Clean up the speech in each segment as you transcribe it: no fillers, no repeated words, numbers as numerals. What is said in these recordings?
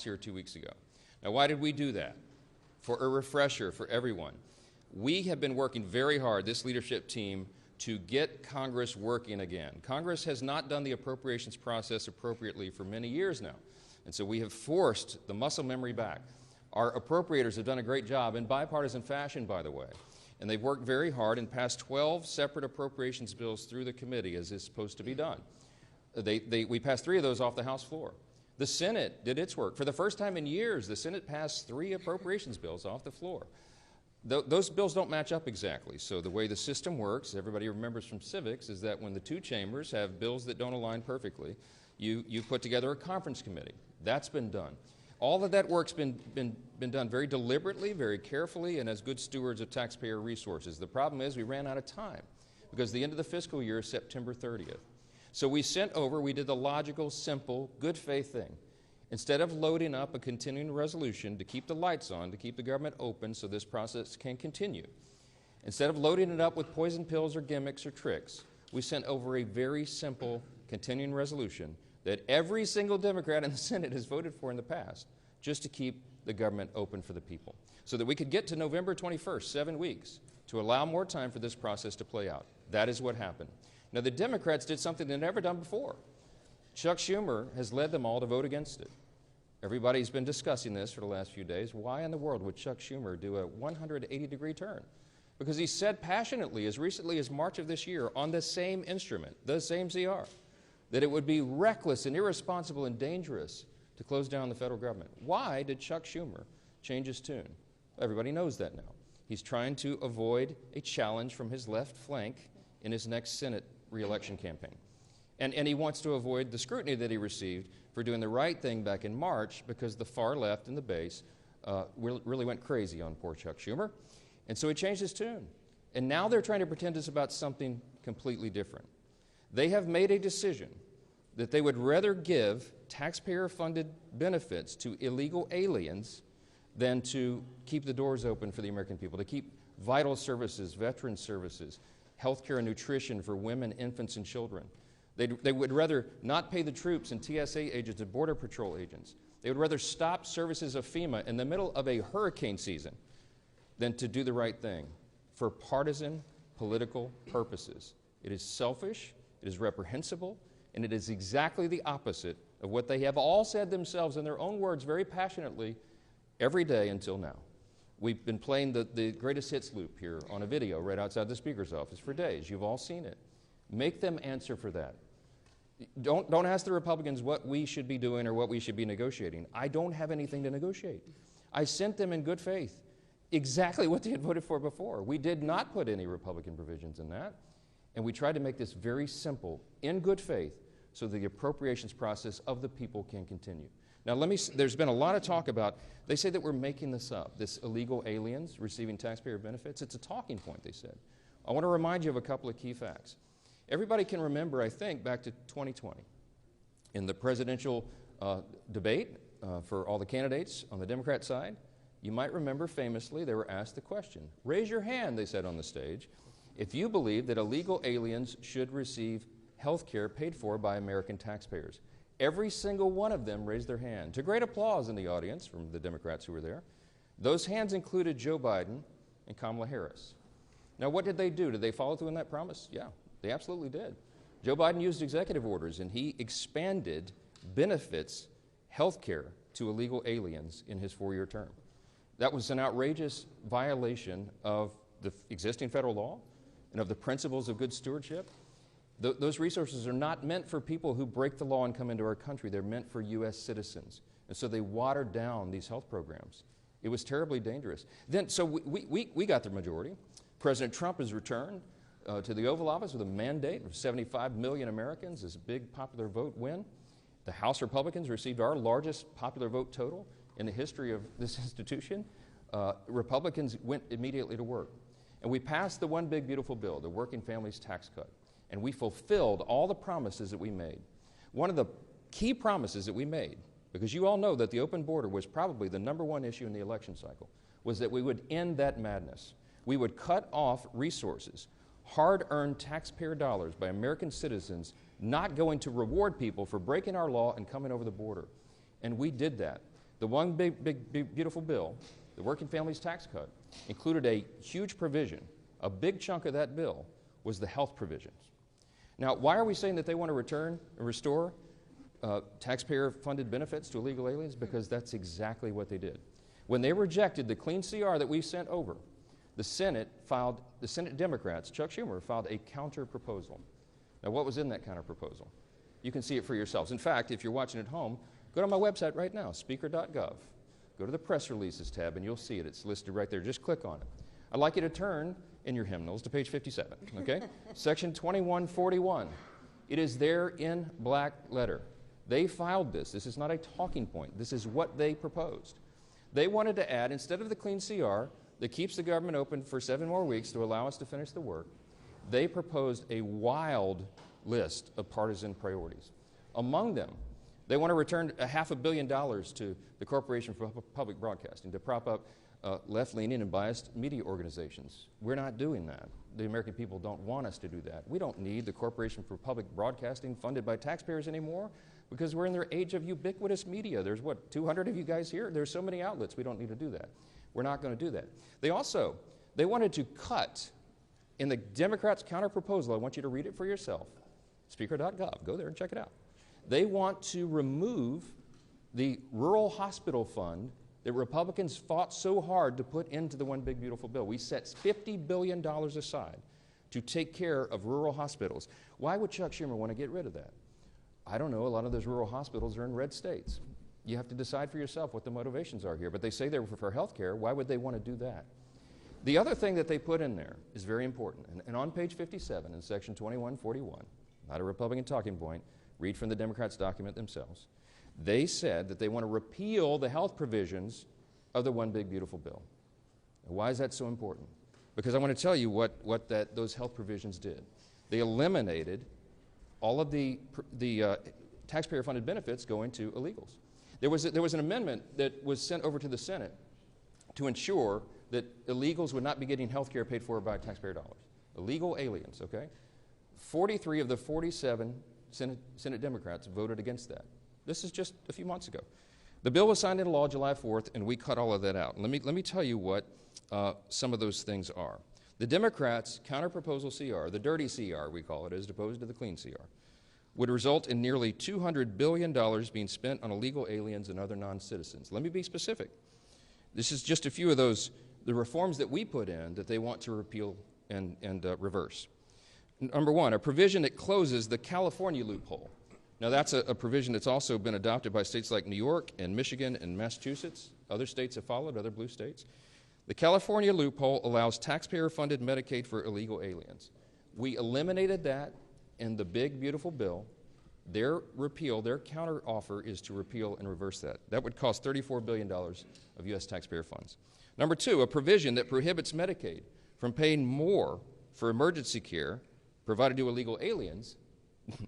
here 2 weeks ago. Now, why did we do that? For a refresher for everyone. We have been working very hard, this leadership team, to get Congress working again. Congress has not done the appropriations process appropriately for many years now. And so we have forced the muscle memory back. Our appropriators have done a great job in bipartisan fashion, by the way. And they've worked very hard and passed 12 separate appropriations bills through the committee as is supposed to be done. We passed 3 of those off the House floor. The Senate did its work. For the first time in years, the Senate passed 3 appropriations bills off the floor. Those bills don't match up exactly. So the way the system works, everybody remembers from civics, is that when the 2 chambers have bills that don't align perfectly, you put together a conference committee. That's been done. All of that work's been done very deliberately, very carefully, and as good stewards of taxpayer resources. The problem is we ran out of time because the end of the fiscal year is September 30th. So we did the logical, simple, good faith thing. Instead of loading up a continuing resolution to keep the lights on, to keep the government open so this process can continue, instead of loading it up with poison pills or gimmicks or tricks, we sent over a very simple continuing resolution that every single Democrat in the Senate has voted for in the past, just to keep the government open for the people, so that we could get to November 21st, 7 weeks, to allow more time for this process to play out. That is what happened. Now, the Democrats did something they've never done before. Chuck Schumer has led them all to vote against it. Everybody's been discussing this for the last few days. Why in the world would Chuck Schumer do a 180-degree turn? Because he said passionately, as recently as March of this year, on the same instrument, the same CR, that it would be reckless and irresponsible and dangerous to close down the federal government. Why did Chuck Schumer change his tune? Everybody knows that now. He's trying to avoid a challenge from his left flank in his next Senate re-election campaign. And he wants to avoid the scrutiny that he received for doing the right thing back in March, because the far left and the base really went crazy on poor Chuck Schumer. And so he changed his tune. And now they're trying to pretend it's about something completely different. They have made a decision that they would rather give taxpayer-funded benefits to illegal aliens than to keep the doors open for the American people, to keep vital services, veteran services, health care and nutrition for women, infants, and children. They would rather not pay the troops and TSA agents and Border Patrol agents. They would rather stop services of FEMA in the middle of a hurricane season than to do the right thing for partisan political purposes. It is selfish, it is reprehensible, and it is exactly the opposite of what they have all said themselves in their own words very passionately every day until now. We've been playing the greatest hits loop here on a video right outside the Speaker's office for days. You've all seen it. Make them answer for that. Don't ask the Republicans what we should be doing or what we should be negotiating. I don't have anything to negotiate. I sent them in good faith exactly what they had voted for before. We did not put any Republican provisions in that, and we tried to make this very simple, in good faith, so the appropriations process of the people can continue. Now, there's been a lot of talk about, they say that we're making this up, this illegal aliens receiving taxpayer benefits. It's a talking point, they said. I want to remind you of a couple of key facts. Everybody can remember, I think, back to 2020. In the presidential debate for all the candidates on the Democrat side, you might remember famously they were asked the question, raise your hand, they said on the stage, if you believe that illegal aliens should receive health care paid for by American taxpayers. Every single one of them raised their hand, to great applause in the audience from the Democrats who were there. Those hands included Joe Biden and Kamala Harris. Now, what did they do? Did they follow through on that promise? Yeah. They absolutely did. Joe Biden used executive orders, and he expanded benefits, health care, to illegal aliens in his 4-year term. That was an outrageous violation of the existing federal law and of the principles of good stewardship. Those resources are not meant for people who break the law and come into our country. They're meant for U.S. citizens. And so they watered down these health programs. It was terribly dangerous. So we got the majority. President Trump has returned to the Oval Office with a mandate of 75 million Americans, this big popular vote win. The House Republicans received our largest popular vote total in the history of this institution. Republicans went immediately to work. And we passed the one big beautiful bill, the Working Families Tax Cut. And we fulfilled all the promises that we made. One of the key promises that we made, because you all know that the open border was probably the #1 issue in the election cycle, was that we would end that madness. We would cut off resources, hard-earned taxpayer dollars by American citizens not going to reward people for breaking our law and coming over the border. And we did that. The one big, beautiful bill, the Working Families Tax Cut, included a huge provision. A big chunk of that bill was the health provisions. Now, why are we saying that they want to return and restore taxpayer-funded benefits to illegal aliens? Because that's exactly what they did. When they rejected the clean CR that we sent over, the Senate Democrats, Chuck Schumer, filed a counter-proposal. Now, what was in that counter-proposal? You can see it for yourselves. In fact, if you're watching at home, go to my website right now, speaker.gov. Go to the press releases tab and you'll see it. It's listed right there. Just click on it. I'd like you to turn in your hymnals to page 57, okay? Section 2141. It is there in black letter. They filed this. This is not a talking point. This is what they proposed. They wanted to add, instead of the clean CR that keeps the government open for 7 more weeks to allow us to finish the work, they proposed a wild list of partisan priorities. Among them, they want to return $500 million to the Corporation for Public Broadcasting to prop up left-leaning and biased media organizations. We're not doing that. The American people don't want us to do that. We don't need the Corporation for Public Broadcasting funded by taxpayers anymore because we're in their age of ubiquitous media. There's, what, 200 of you guys here? There's so many outlets. We don't need to do that. We're not going to do that. They wanted to cut, in the Democrats' counter-proposal, I want you to read it for yourself, speaker.gov. Go there and check it out. They want to remove the rural hospital fund that Republicans fought so hard to put into the One Big Beautiful Bill. We set $50 billion aside to take care of rural hospitals. Why would Chuck Schumer want to get rid of that? I don't know. A lot of those rural hospitals are in red states. You have to decide for yourself what the motivations are here. But they say they're for health care. Why would they want to do that? The other thing that they put in there is very important. And on page 57 in section 2141, not a Republican talking point, read from the Democrats' document themselves. They said that they want to repeal the health provisions of the One Big Beautiful Bill. Now, why is that so important? Because I want to tell you what those health provisions did. They eliminated all of the taxpayer-funded benefits going to illegals. There was an amendment that was sent over to the Senate to ensure that illegals would not be getting health care paid for by taxpayer dollars. Illegal aliens, okay? 43 of the 47 Senate Democrats voted against that. This is just a few months ago. The bill was signed into law July 4th, and we cut all of that out. Let me tell you what some of those things are. The Democrats' counter-proposal CR, the dirty CR we call it, as opposed to the clean CR, would result in nearly $200 billion being spent on illegal aliens and other non-citizens. Let me be specific. This is just a few of those, the reforms that we put in that they want to repeal and reverse. Number one, a provision that closes the California loophole. Now, that's a provision that's also been adopted by states like New York and Michigan and Massachusetts. Other states have followed, other blue states. The California loophole allows taxpayer-funded Medicaid for illegal aliens. We eliminated that in the big, beautiful bill. Their counter-offer is to repeal and reverse that. That would cost $34 billion of U.S. taxpayer funds. Number two, a provision that prohibits Medicaid from paying more for emergency care provided to illegal aliens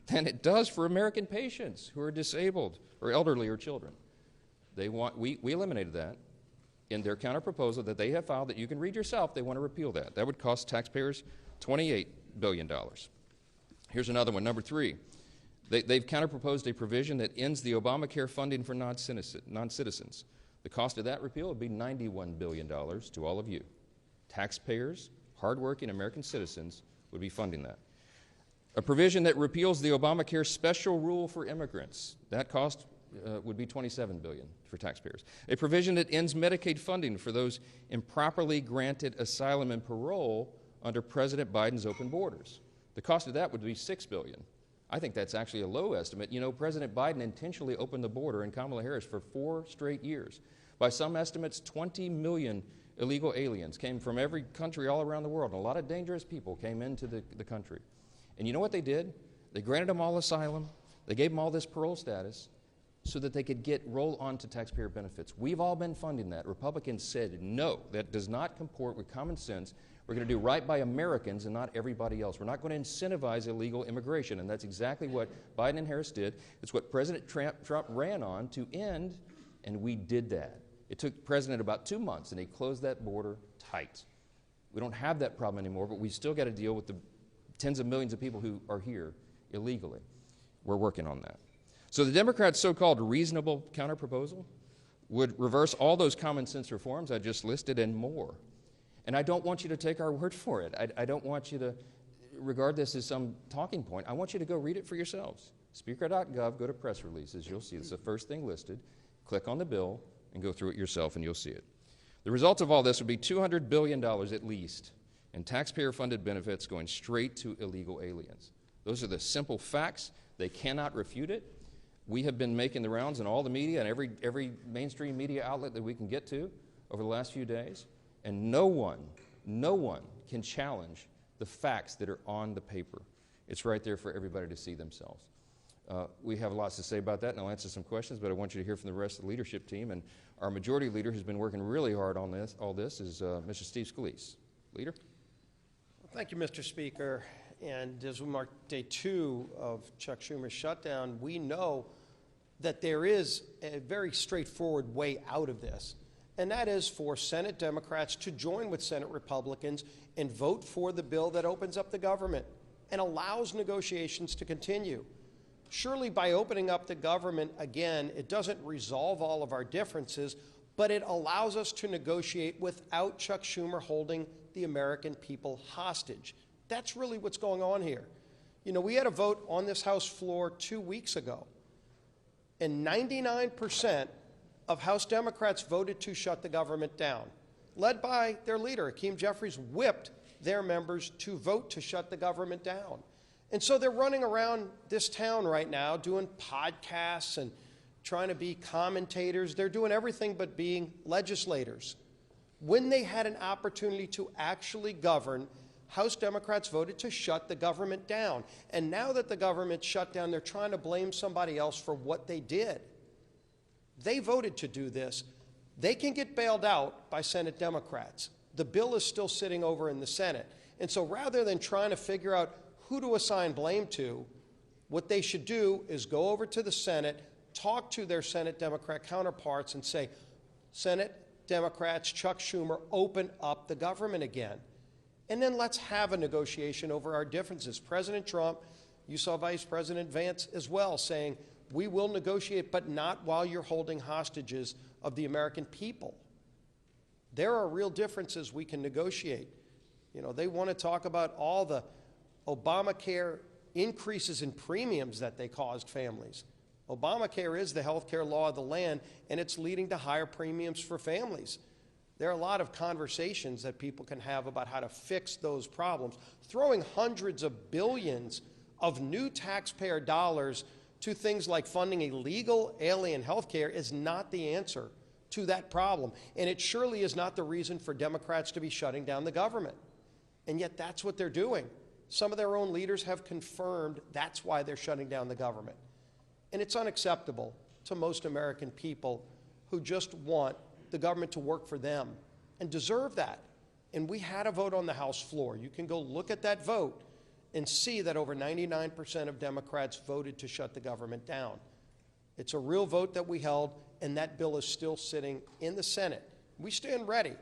than it does for American patients who are disabled or elderly or children. We eliminated that in their counter-proposal that they have filed that you can read yourself. They want to repeal that. That would cost taxpayers $28 billion. Here's another one, number three. They've counter-proposed a provision that ends the Obamacare funding for non-citizens. The cost of that repeal would be $91 billion to all of you. Taxpayers, hardworking American citizens, would be funding that. A provision that repeals the Obamacare special rule for immigrants. That cost would be $27 billion for taxpayers. A provision that ends Medicaid funding for those improperly granted asylum and parole under President Biden's open borders. The cost of that would be $6 billion. I think that's actually a low estimate. You know, President Biden intentionally opened the border and Kamala Harris for 4 straight years. By some estimates, 20 million illegal aliens came from every country all around the world, and a lot of dangerous people came into the country. And you know what they did? They granted them all asylum. They gave them all this parole status so that they could roll on to taxpayer benefits. We've all been funding that. Republicans said, no, that does not comport with common sense. We're going to do right by Americans and not everybody else. We're not going to incentivize illegal immigration, and that's exactly what Biden and Harris did. It's what President Trump ran on to end, and we did that. It took the president about 2 months, and he closed that border tight. We don't have that problem anymore, but we still got to deal with the tens of millions of people who are here illegally. We're working on that. So the Democrats' so-called reasonable counter-proposal would reverse all those common sense reforms I just listed and more. And I don't want you to take our word for it. I don't want you to regard this as some talking point. I want you to go read it for yourselves. Speaker.gov, go to press releases. You'll see it's the first thing listed. Click on the bill and go through it yourself, and you'll see it. The result of all this would be $200 billion at least in taxpayer-funded benefits going straight to illegal aliens. Those are the simple facts. They cannot refute it. We have been making the rounds in all the media and every mainstream media outlet that we can get to over the last few days, and no one can challenge the facts that are on the paper. It's right there for everybody to see themselves. We have lots to say about that, and I'll answer some questions, but I want you to hear from the rest of the leadership team. And our majority leader, who's been working really hard on all this, is Mr. Steve Scalise. Leader? Well, thank you, Mr. Speaker. And as we mark day 2 of Chuck Schumer's shutdown, we know that there is a very straightforward way out of this, and that is for Senate Democrats to join with Senate Republicans and vote for the bill that opens up the government and allows negotiations to continue. Surely by opening up the government again, it doesn't resolve all of our differences, but it allows us to negotiate without Chuck Schumer holding the American people hostage. That's really what's going on here. You know, we had a vote on this House floor 2 weeks ago, and 99% of House Democrats voted to shut the government down. Led by their leader, Hakeem Jeffries, whipped their members to vote to shut the government down. And so they're running around this town right now doing podcasts and trying to be commentators. They're doing everything but being legislators. When they had an opportunity to actually govern, House Democrats voted to shut the government down. And now that the government's shut down, they're trying to blame somebody else for what they did. They voted to do this. They can get bailed out by Senate Democrats. The bill is still sitting over in the Senate. And so rather than trying to figure out who to assign blame to, what they should do is go over to the Senate, talk to their Senate Democrat counterparts and say, Senate Democrats, Chuck Schumer, open up the government again. And then let's have a negotiation over our differences. President Trump, you saw Vice President Vance as well saying, we will negotiate, but not while you're holding hostages of the American people. There are real differences we can negotiate. You know, they want to talk about all the Obamacare increases in premiums that they caused families. Obamacare is the health care law of the land, and it's leading to higher premiums for families. There are a lot of conversations that people can have about how to fix those problems. Throwing hundreds of billions of new taxpayer dollars to things like funding illegal alien health care is not the answer to that problem. And it surely is not the reason for Democrats to be shutting down the government. And yet that's what they're doing. Some of their own leaders have confirmed that's why they're shutting down the government. And it's unacceptable to most American people who just want the government to work for them and deserve that. And we had a vote on the House floor. You can go look at that vote and see that over 99% of Democrats voted to shut the government down. It's a real vote that we held, and that bill is still sitting in the Senate. We stand ready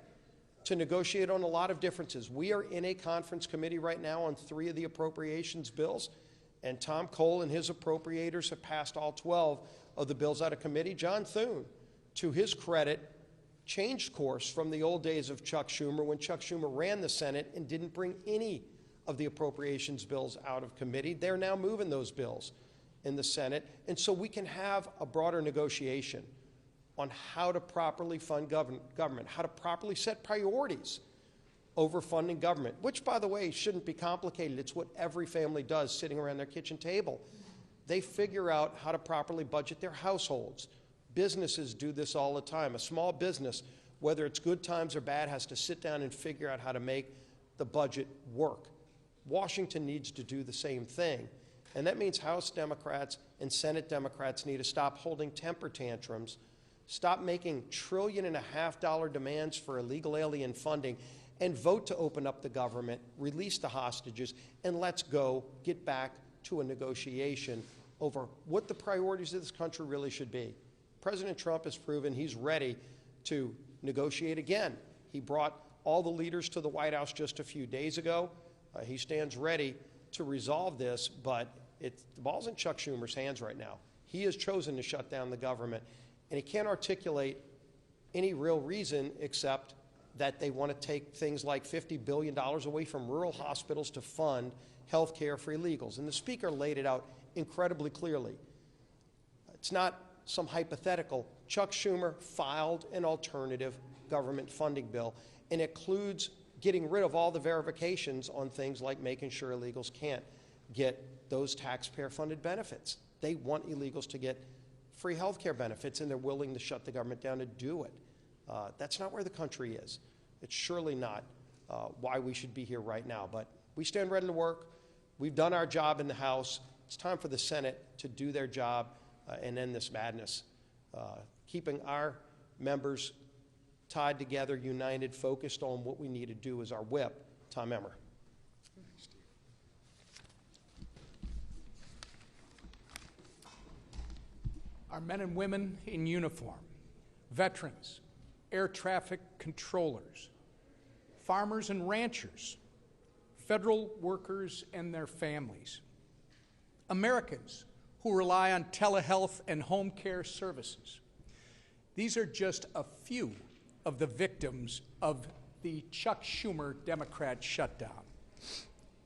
to negotiate on a lot of differences. We are in a conference committee right now on 3 of the appropriations bills, and Tom Cole and his appropriators have passed all 12 of the bills out of committee. John Thune, to his credit, changed course from the old days of Chuck Schumer when Chuck Schumer ran the Senate and didn't bring any of the appropriations bills out of committee. They're now moving those bills in the Senate, and so we can have a broader negotiation on how to properly fund government, how to properly set priorities over funding government, which, by the way, shouldn't be complicated. It's what every family does sitting around their kitchen table. They figure out how to properly budget their households. Businesses do this all the time. A small business, whether it's good times or bad, has to sit down and figure out how to make the budget work. Washington needs to do the same thing. And that means House Democrats and Senate Democrats need to stop holding temper tantrums, stop making $1.5 trillion demands for illegal alien funding, and vote to open up the government, release the hostages, and let's go get back to a negotiation over what the priorities of this country really should be. President Trump has proven he's ready to negotiate again. He brought all the leaders to the White House just a few days ago. He stands ready to resolve this, but the ball's in Chuck Schumer's hands right now. He has chosen to shut down the government, and he can't articulate any real reason except that they want to take things like $50 billion away from rural hospitals to fund health care for illegals. And the Speaker laid it out incredibly clearly. It's not some hypothetical. Chuck Schumer filed an alternative government funding bill, and it includes getting rid of all the verifications on things like making sure illegals can't get those taxpayer-funded benefits. They want illegals to get free health care benefits, and they're willing to shut the government down to do it. That's not where the country is. It's surely not why we should be here right now. But we stand ready to work. We've done our job in the House. It's time for the Senate to do their job and end this madness. Keeping our members tied together, united, focused on what we need to do is our whip, Tom Emmer. Our men and women in uniform, veterans, air traffic controllers, farmers and ranchers, federal workers and their families, Americans who rely on telehealth and home care services. These are just a few of the victims of the Chuck Schumer Democrat shutdown.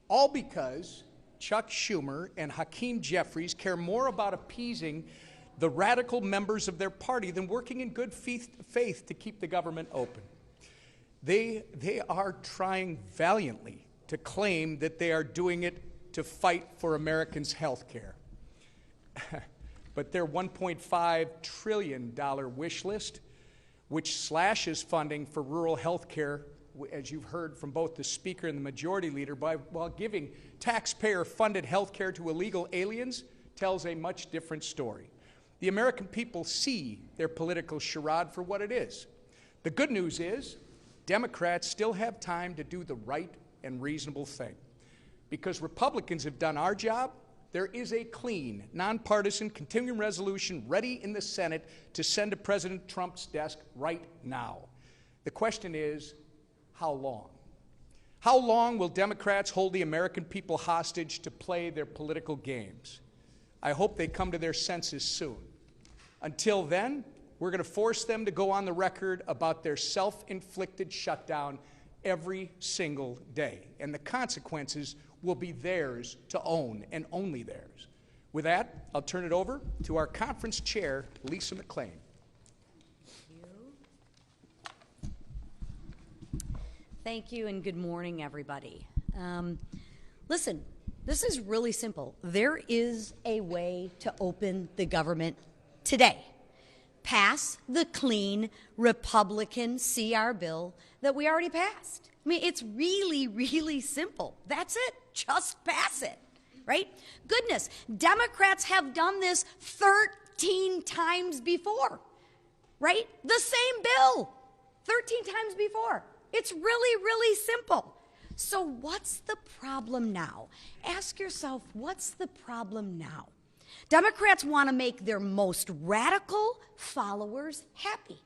All because Chuck Schumer and Hakeem Jeffries care more about appeasing the radical members of their party than working in good faith to keep the government open. They are trying valiantly to claim that they are doing it to fight for Americans' health care. But their $1.5 trillion wish list, which slashes funding for rural health care, as you've heard from both the Speaker and the Majority Leader, while giving taxpayer-funded health care to illegal aliens, tells a much different story. The American people see their political charade for what it is. The good news is Democrats still have time to do the right and reasonable thing. Because Republicans have done our job, there is a clean, nonpartisan continuing resolution ready in the Senate to send to President Trump's desk right now. The question is, how long? How long will Democrats hold the American people hostage to play their political games? I hope they come to their senses soon. Until then, we're going to force them to go on the record about their self-inflicted shutdown every single day. And the consequences will be theirs to own, and only theirs. With that, I'll turn it over to our conference chair, Lisa McClain. Thank you, and good morning, everybody. Listen, this is really simple. There is a way to open the government today. Pass the clean Republican CR bill that we already passed. I mean, it's really, really simple. That's it. Just pass it, right? Goodness, Democrats have done this 13 times before, right? The same bill, 13 times before. It's really, really simple. So what's the problem now? Ask yourself, what's the problem now? Democrats want to make their most radical followers happy.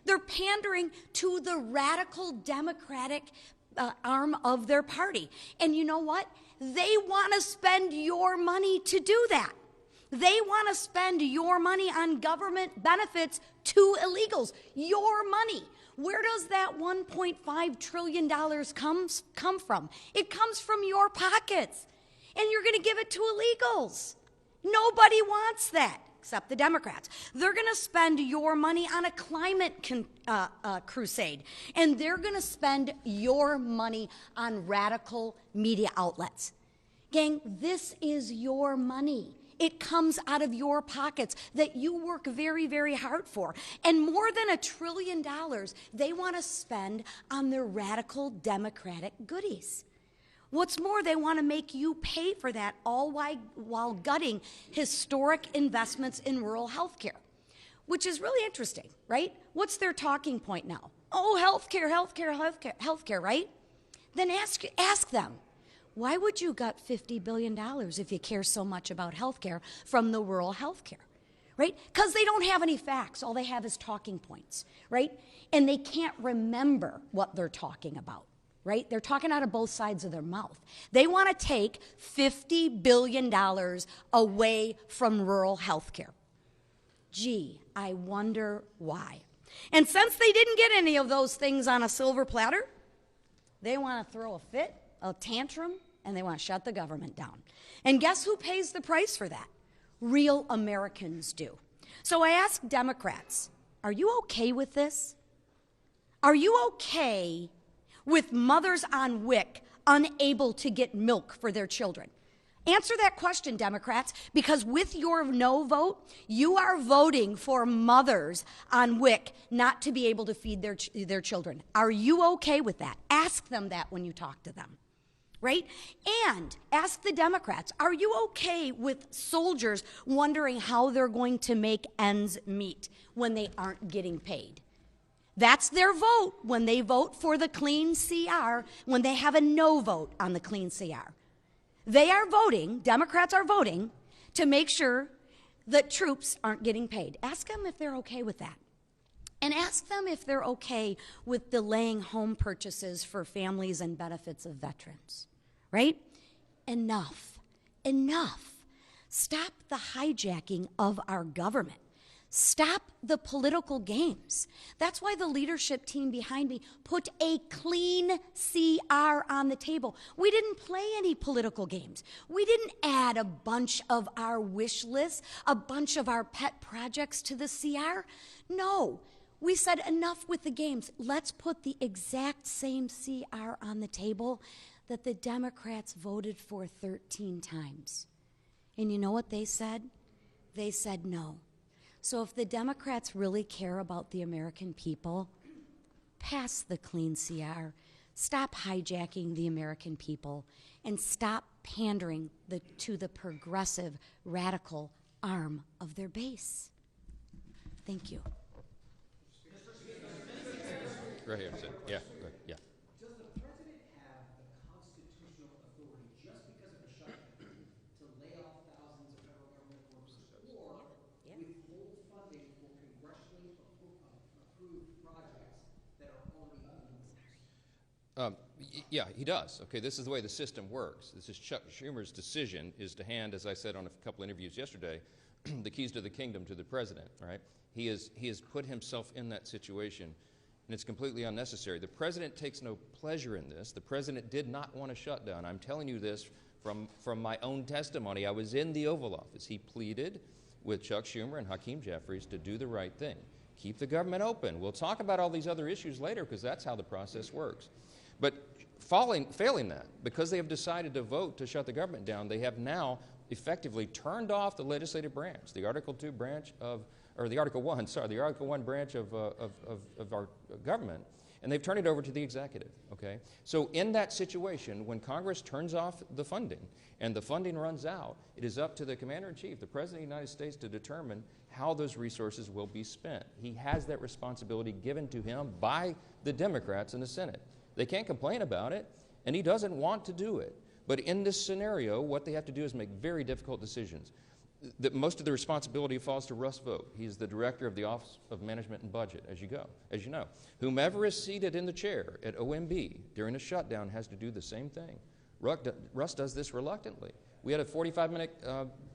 They're pandering to the radical Democratic arm of their party. And you know what? They want to spend your money to do that. They want to spend your money on government benefits to illegals. Your money. Where does that $1.5 trillion come from? It comes from your pockets. And you're going to give it to illegals. Nobody wants that, except the Democrats. They're going to spend your money on a climate crusade, and they're going to spend your money on radical media outlets. Gang, this is your money. It comes out of your pockets that you work very, very hard for. And more than $1 trillion they want to spend on their radical Democratic goodies. What's more, they want to make you pay for that all while gutting historic investments in rural health care, which is really interesting, right? What's their talking point now? Oh, health care, right? Then ask them, why would you gut $50 billion if you care so much about health care from the rural health care, right? Because they don't have any facts. All they have is talking points, right? And they can't remember what they're talking about. Right? They're talking out of both sides of their mouth. They want to take $50 billion away from rural health care. Gee, I wonder why. And since they didn't get any of those things on a silver platter, they want to throw a fit, a tantrum, and they want to shut the government down. And guess who pays the price for that? Real Americans do. So I ask Democrats, are you okay with this? Are you okay with mothers on WIC unable to get milk for their children? Answer that question, Democrats, because with your no vote, you are voting for mothers on WIC not to be able to feed their children. Are you okay with that? Ask them that when you talk to them, right? And ask the Democrats, are you okay with soldiers wondering how they're going to make ends meet when they aren't getting paid? That's their vote when they vote for the clean CR, when they have a no vote on the clean CR. They are voting, Democrats are voting, to make sure that troops aren't getting paid. Ask them if they're okay with that. And ask them if they're okay with delaying home purchases for families and benefits of veterans, right? Enough. Enough. Stop the hijacking of our government. Stop the political games. That's why the leadership team behind me put a clean CR on the table. We didn't play any political games. We didn't add a bunch of our wish lists, a bunch of our pet projects to the CR. No, we said enough with the games. Let's put the exact same CR on the table that the Democrats voted for 13 times. And you know what they said? They said no. So if the Democrats really care about the American people, pass the clean CR, stop hijacking the American people, and stop pandering to the progressive, radical arm of their base. Thank you. Right here. Yeah. Yeah. Does the president have the constitutional authority, just because of a shutdown, to lay off thousands of federal government workers, or withhold funding for congressionally approved projects that are already in the works? Yeah, he does. Okay, this is the way the system works. This is Chuck Schumer's decision is to hand, as I said on a couple interviews yesterday, the keys to the kingdom to the president, right? He has put himself in that situation, and it's completely unnecessary. The president takes no pleasure in this. The president did not want to shut down. I'm telling you this from my own testimony. I was in the Oval Office. He pleaded with Chuck Schumer and Hakeem Jeffries to do the right thing. Keep the government open. We'll talk about all these other issues later because that's how the process works. But failing that, because they have decided to vote to shut the government down, they have now effectively turned off the legislative branch, the Article 2 branch of, or the Article 1, sorry, the Article 1 branch of our government, and they've turned it over to the executive, okay? So in that situation, when Congress turns off the funding and the funding runs out, it is up to the Commander-in-Chief, the President of the United States, to determine how those resources will be spent. He has that responsibility given to him by the Democrats in the Senate. They can't complain about it, and he doesn't want to do it. But in this scenario, what they have to do is make very difficult decisions. Most of the responsibility falls to Russ Vought. He's the director of the Office of Management and Budget, as you know. Whomever is seated in the chair at OMB during a shutdown has to do the same thing. Russ does this reluctantly. We had a 45-minute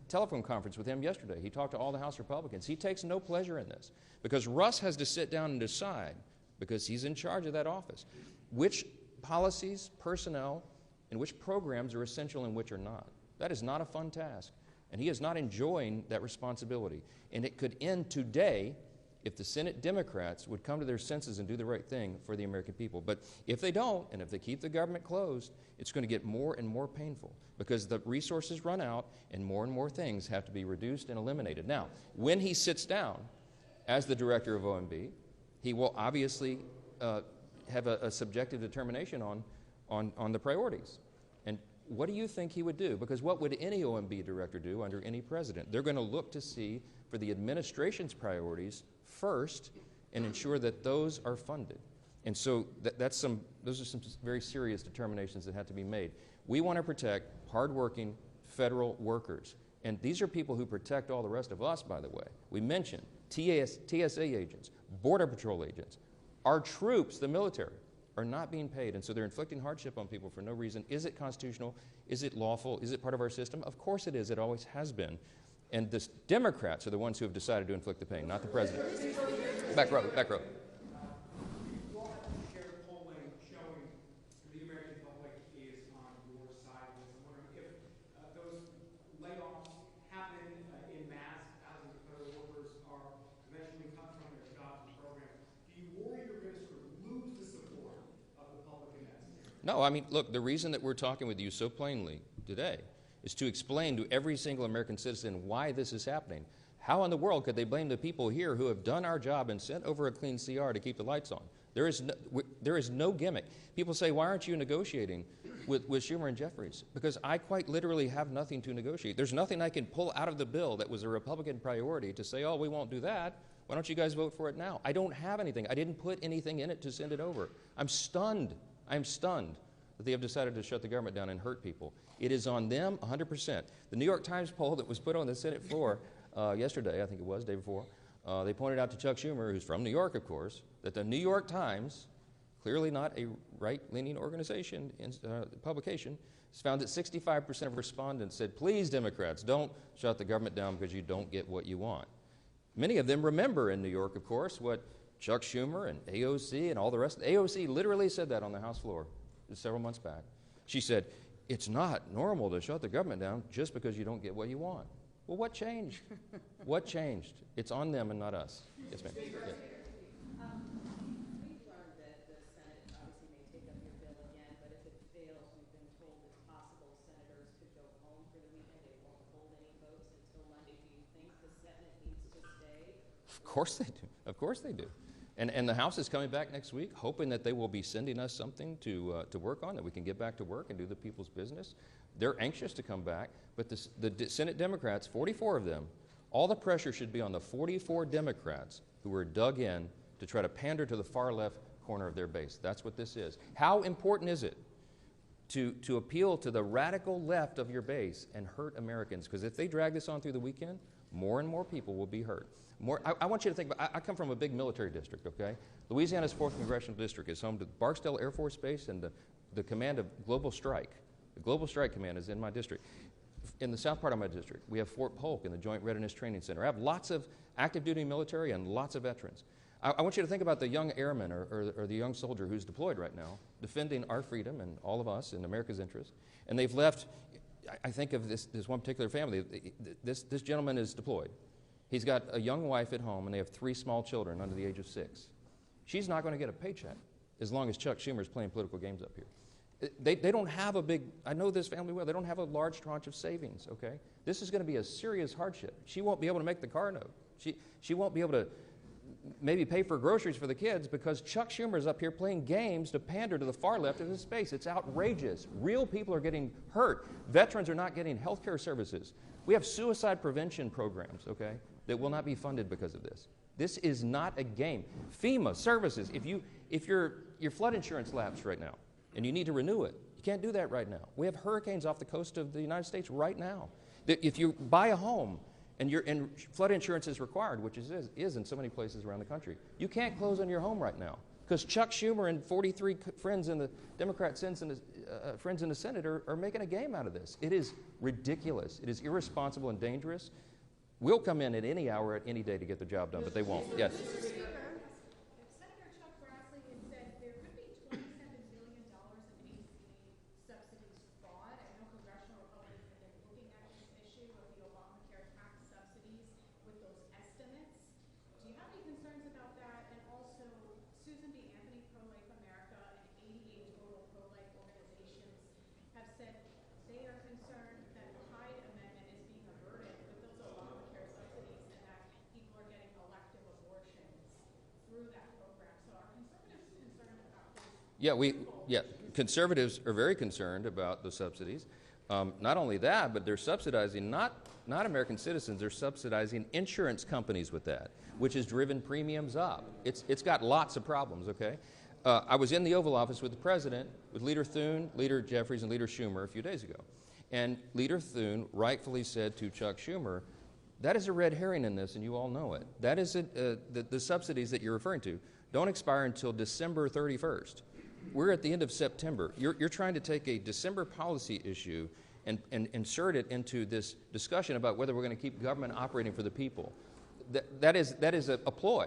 telephone conference with him yesterday. He talked to all the House Republicans. He takes no pleasure in this because Russ has to sit down and decide, because he's in charge of that office, which policies, personnel, and which programs are essential and which are not. That is not a fun task. And he is not enjoying that responsibility. And it could end today if the Senate Democrats would come to their senses and do the right thing for the American people. But if they don't, and if they keep the government closed, it's going to get more and more painful because the resources run out and more things have to be reduced and eliminated. Now, when he sits down as the director of OMB, he will obviously have a subjective determination on the priorities. And what do you think he would do? Because what would any OMB director do under any president? They're going to look to see for the administration's priorities first and ensure that those are funded. And so those are some very serious determinations that have to be made. We want to protect hardworking federal workers. And these are people who protect all the rest of us, by the way. We mentioned TSA agents, Border Patrol agents. Our troops, the military, are not being paid, and so they're inflicting hardship on people for no reason. Is it constitutional? Is it lawful? Is it part of our system? Of course it is. It always has been. And the Democrats are the ones who have decided to inflict the pain, not the president. back row, back row. You all have to share polling showing the American public is on your side of this. I'm wondering if those layoffs happen in mass, thousands of federal workers are eventually cut from their jobs and programs. Do you worry you're going to sort of lose the support of the public in that scenario? No, I mean, look, the reason that we're talking with you so plainly today is to explain to every single American citizen why this is happening. How in the world could they blame the people here who have done our job and sent over a clean CR to keep the lights on? There is no gimmick. People say, why aren't you negotiating with Schumer and Jeffries? Because I quite literally have nothing to negotiate. There's nothing I can pull out of the bill that was a Republican priority to say, oh, we won't do that. Why don't you guys vote for it now? I don't have anything. I didn't put anything in it to send it over. I'm stunned. I'm stunned that they have decided to shut the government down and hurt people. It is on them 100%. The New York Times poll that was put on the Senate floor yesterday, I think it was, day before, they pointed out to Chuck Schumer, who's from New York, of course, that the New York Times, clearly not a right-leaning organization, publication, has found that 65% of respondents said, please, Democrats, don't shut the government down because you don't get what you want. Many of them remember in New York, of course, what Chuck Schumer and AOC and all the rest. AOC literally said that on the House floor several months back. She said, it's not normal to shut the government down just because you don't get what you want. Well, what changed? What changed? It's on them and not us. Yes, ma'am. Yeah. We've learned that the Senate obviously may take up your bill again, but if it fails, we've been told it's possible senators could go home for the weekend. They won't hold any votes until Monday. Do you think the Senate needs to stay? Of course they do. Of course they do. And the House is coming back next week, hoping that they will be sending us something to work on, that we can get back to work and do the people's business. They're anxious to come back, but the Senate Democrats, 44 of them, all the pressure should be on the 44 Democrats who were dug in to try to pander to the far left corner of their base. That's what this is. How important is it to appeal to the radical left of your base and hurt Americans? Because if they drag this on through the weekend, more and more people will be hurt. I want you to think about, I come from a big military district, okay? Louisiana's 4th Congressional District is home to Barksdale Air Force Base and the command of Global Strike. The Global Strike Command is in my district. In the south part of my district, we have Fort Polk and the Joint Readiness Training Center. I have lots of active duty military and lots of veterans. I want you to think about the young airman or the young soldier who's deployed right now, defending our freedom and all of us in America's interest. And they've left, I think of this one particular family. This gentleman is deployed. He's got a young wife at home, and they have 3 small children under the age of 6. She's not going to get a paycheck as long as Chuck Schumer's playing political games up here. They don't have a big, I know this family well, they don't have a large tranche of savings, okay? This is going to be a serious hardship. She won't be able to make the car note. She won't be able to maybe pay for groceries for the kids because Chuck Schumer's up here playing games to pander to the far left of his space. It's outrageous. Real people are getting hurt. Veterans are not getting health care services. We have suicide prevention programs, okay, that will not be funded because of this. This is not a game. FEMA services, if your flood insurance lapsed right now and you need to renew it, you can't do that right now. We have hurricanes off the coast of the United States right now. If you buy a home and flood insurance is required, which is in so many places around the country, you can't close on your home right now because Chuck Schumer and 43 friends in the Democrat friends in the Senate are making a game out of this. It is ridiculous. It is irresponsible and dangerous. We'll come in at any hour, at any day to get the job done, but they won't. Yes. Senator Chuck Grassley has said there could be $27 billion in ACA subsidies fraud. I know congressional Republicans have been looking at this issue of the Obamacare tax subsidies with those estimates. Do you have any concerns about that? And also, Susan B. Anthony, Pro-Life America, and 88 total pro-life organizations have said they are concerned that the Hyde Amendment is being averted with those Obamacare subsidies and that people are getting elective abortions through that program. So are conservatives concerned about this? Conservatives are very concerned about the subsidies. Not only that, but they're subsidizing not American citizens, they're subsidizing insurance companies with that, which has driven premiums up. It's got lots of problems, okay? I was in the Oval Office with the President, with Leader Thune, Leader Jeffries, and Leader Schumer a few days ago. And Leader Thune rightfully said to Chuck Schumer, that is a red herring in this, and you all know it. That is the subsidies that you're referring to don't expire until December 31st. We're at the end of September. You're trying to take a December policy issue and insert it into this discussion about whether we're going to keep government operating for the people. that is a ploy.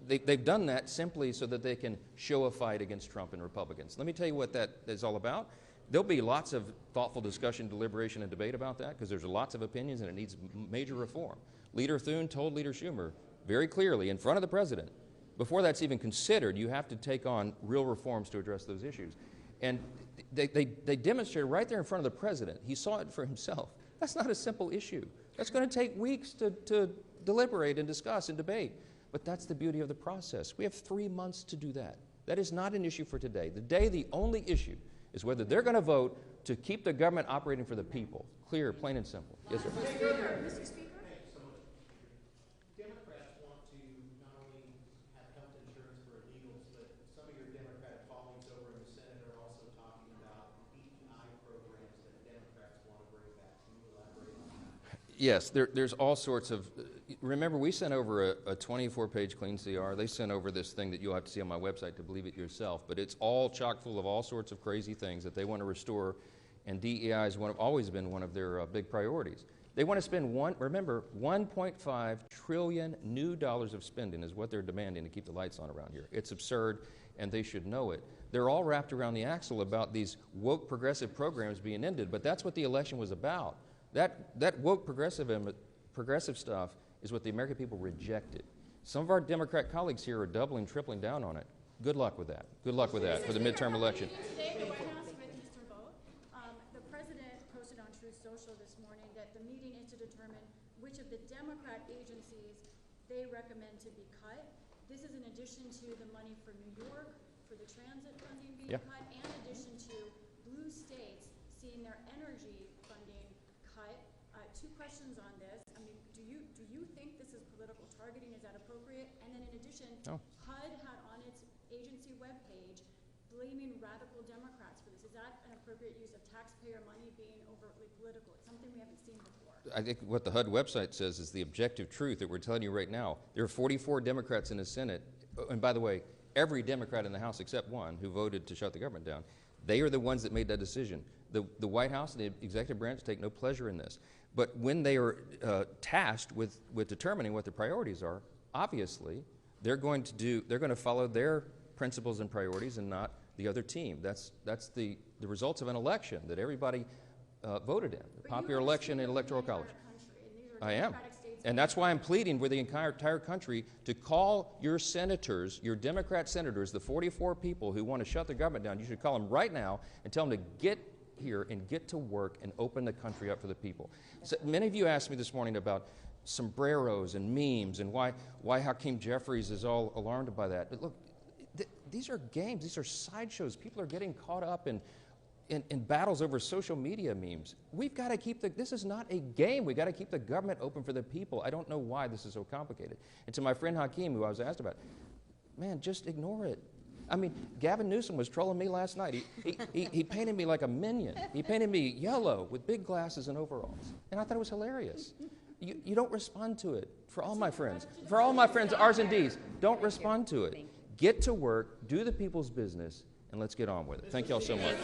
They've done that simply so that they can show a fight against Trump and Republicans. Let me tell you what that is all about. There'll be lots of thoughtful discussion, deliberation, and debate about that because there's lots of opinions and it needs major reform. Leader Thune told Leader Schumer very clearly in front of the president, before that's even considered, you have to take on real reforms to address those issues. And they demonstrated right there in front of the president. He saw it for himself. That's not a simple issue. That's going to take weeks to deliberate and discuss and debate. But that's the beauty of the process. We have 3 months to do that. That is not an issue for today. The only issue is whether they're going to vote to keep the government operating for the people. Clear, plain and simple. Yes, sir. Mr. Speaker? Democrats want to not only have health insurance for illegals, but some of your Democratic colleagues over in the Senate are also talking about DEI programs that Democrats want to bring back. Can you elaborate on that? Yes, there's all sorts of. Remember, we sent over a 24-page clean CR. They sent over this thing that you'll have to see on my website to believe it yourself. But it's all chock full of all sorts of crazy things that they want to restore, and DEI has always been one of their big priorities. They want to spend $1.5 trillion new dollars of spending is what they're demanding to keep the lights on around here. It's absurd, and they should know it. They're all wrapped around the axle about these woke progressive programs being ended, but that's what the election was about. That woke progressive stuff is what the American people rejected. Some of our Democrat colleagues here are doubling, tripling down on it. Good luck with that. Good luck with that for the midterm election. Today, the White House with Mr. Vogt, the president posted on Truth Social this morning that the meeting is to determine which of the Democrat agencies they recommend to be cut. This is in addition to the money for New York, for the transit funding being cut, and in addition to blue states seeing their energy funding cut. Two questions on this. I mean, do you think this is political targeting? Is that appropriate? And then in addition, HUD had on its agency webpage blaming radical Democrats for this. Is that an appropriate use of taxpayer money being overtly political? It's something we haven't seen before. I think what the HUD website says is the objective truth that we're telling you right now. There are 44 Democrats in the Senate, and by the way, every Democrat in the House except one who voted to shut the government down. They are the ones that made that decision. The White House and the executive branch take no pleasure in this. But when they are tasked with determining what the priorities are, obviously they're going to follow their principles and priorities and not the other team. That's the results of an election that everybody voted in, the popular election and electoral college. I am. And that's why I'm pleading with the entire country to call your senators, your Democrat senators, the 44 people who want to shut the government down. You should call them right now and tell them to get here and get to work and open the country up for the people. So many of you asked me this morning about sombreros and memes and why Hakeem Jeffries is all alarmed by that. But look, these are games. These are sideshows. People are getting caught up in battles over social media memes. We've got to keep this is not a game. We've got to keep the government open for the people. I don't know why this is so complicated. And to my friend Hakeem, who I was asked about, man, just ignore it. I mean, Gavin Newsom was trolling me last night. He painted me like a minion. He painted me yellow with big glasses and overalls. And I thought it was hilarious. You don't respond to it. For all my friends, R's and D's, don't respond to it. Get to work, do the people's business, and let's get on with it. Thank you all so much.